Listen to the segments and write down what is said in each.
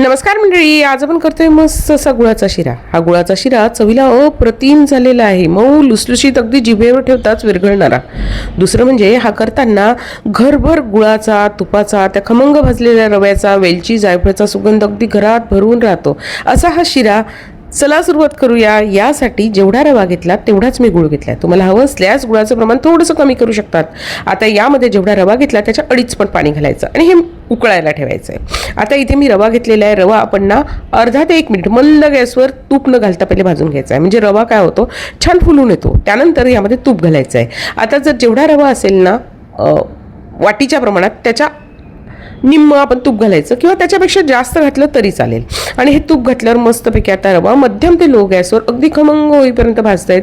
नमस्कार मंडळी, आज आपण करतोय मस्त असा गुळाचा शिरा. हा गुळाचा शिरा चवीला अप्रतिम झालेला आहे, मऊ लुसलुशीत, अगदी जिभेवर ठेवताच विरघळणारा. दुसरं म्हणजे हा करताना घरभर गुळाचा, तुपाचा, त्या खमंग भाजलेल्या रव्याचा, वेलची जायफळाचा सुगंध अगदी घरात भरून राहतो असा हा शिरा. चला सुरुवात करूया. यासाठी जेवढा रवा घेतला तेवढाच मी गुळ घेतला. तुम्हाला हवं असल्यास गुळाचं प्रमाण थोडंसं कमी करू शकतात. आता यामध्ये जेवढा रवा घेतला त्याच्या अडीच पट पाणी घालायचं आणि हे उकळायला ठेवायचं आहे. आता इथे मी रवा घेतलेला आहे. रवा आपण ना अर्धा ते 1 मिनिट मंद गॅसवर तूप न घालता पहिले भाजून घ्यायचा आहे, म्हणजे रवा काय होतो, छान फुलून येतो. त्यानंतर यामध्ये तूप घालायचं आहे. आता जर जेवढा रवा असेल ना वाटीच्या प्रमाणात, त्याच्या निम्म आपण तूप घालायचं किंवा त्याच्यापेक्षा जास्त घातलं तरी चालेल. आणि हे तूप घातल्यावर मस्तपैकी आता रवा मध्यम ते लो गॅसवर अगदी खमंग होईपर्यंत भाजतायत.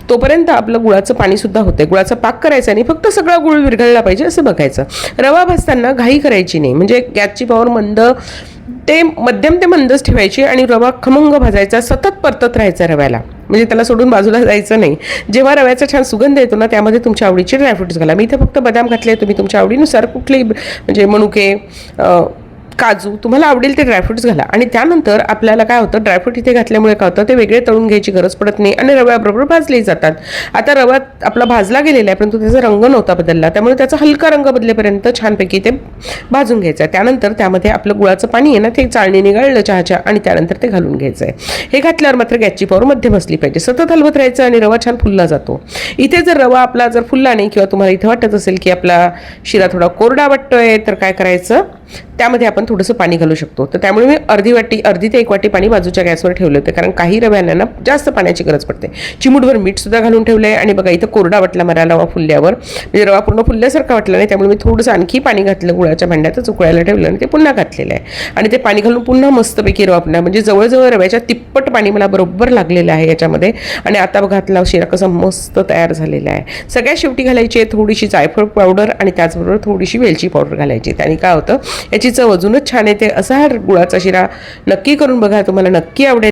तोपर्यंत आपलं गुळाचं पाणीसुद्धा होतंय. गुळाचा पाक करायचा नाही, फक्त सगळा गुळ विरघळला पाहिजे असं बघायचं. रवा भाजताना घाई करायची नाही, म्हणजे गॅसची पॉवर मध्यम ते मंदच ठेवायची आणि रवा खमंग भाजायचा. सतत परतत राहायचा रव्याला, म्हणजे त्याला सोडून बाजूला जायचं नाही. जेव्हा रव्याचा छान सुगंध येतो ना, त्यामध्ये तुमच्या आवडीचे ड्रायफ्रुट्स घाला. मी इथे फक्त बदाम घातले, तुम्ही तुमच्या आवडीनुसार कुठलेही म्हणजे मनुके, काजू, तुम्हाला आवडेल ते ड्रायफ्रुट्स घाला. आणि त्यानंतर आपल्याला काय होतं, ड्रायफ्रूट इथे घातल्यामुळे काय होतं, ते वेगळे तळून घ्यायची गरज पडत नाही आणि रव्याबरोबर भाजलेही जातात. आता रवा आपला भाजला गेलेला आहे, परंतु त्याचा रंग नव्हता बदलला, त्यामुळे त्याचा हलका रंग बदलेपर्यंत छानपैकी ते भाजून घ्यायचं आहे. त्यानंतर त्यामध्ये आपलं गुळाचं पाणी आहे ना, ते चाळणीने गाळलं चहाच्या आणि त्यानंतर ते घालून घ्यायचं आहे. हे घातल्यावर मात्र गॅसची पॉवर मध्यम असली पाहिजे. सतत हलवत राहायचं आणि रवा छान फुलला जातो. इथे जर रवा आपला जर फुलला नाही किंवा तुम्हाला इथे वाटत असेल की आपला शिरा थोडा कोरडा वाटतोय, तर काय करायचं, त्यामध्ये आपण थोडंसं पाणी घालू शकतो. तर त्यामुळे मी अर्धी ते 1 वाटी पाणी बाजूच्या गॅसवर ठेवलं होतं, कारण काही रव्याला ना जास्त पाण्याची गरज पडते. चिमूटभर मीठ सुद्धा घालून ठेवलं आहे. आणि बघा इथं कोरडा वाटला मला रवा फुलल्यावर, म्हणजे रवा पूर्ण फुलल्यासारखा वाटला नाही, त्यामुळे मी थोडंसं आणखी पाणी घातलं, गुळाच्या भांड्यातच उकळायला ठेवलं आणि ते पुन्हा घातलेलं आहे. आणि ते पाणी घालून पुन्हा मस्तपैकी रवा पुन्हा, म्हणजे जवळजवळ रव्याच्या तिप्पट पाणी मला बरोबर लागलेलं आहे याच्यामध्ये. आणि आता बघा घातला शिरा कसा मस्त तयार झालेला आहे. सगळ्यात शेवटी घालायची आहे थोडीशी जायफळ पावडर आणि त्याचबरोबर थोडीशी वेलची पावडर घालायची. त्याने काय होतं, याची चव अजूनच छान येते. असा हा गुळाचा शिरा नक्की करून बघा, तुम्हाला नक्की आवडेल.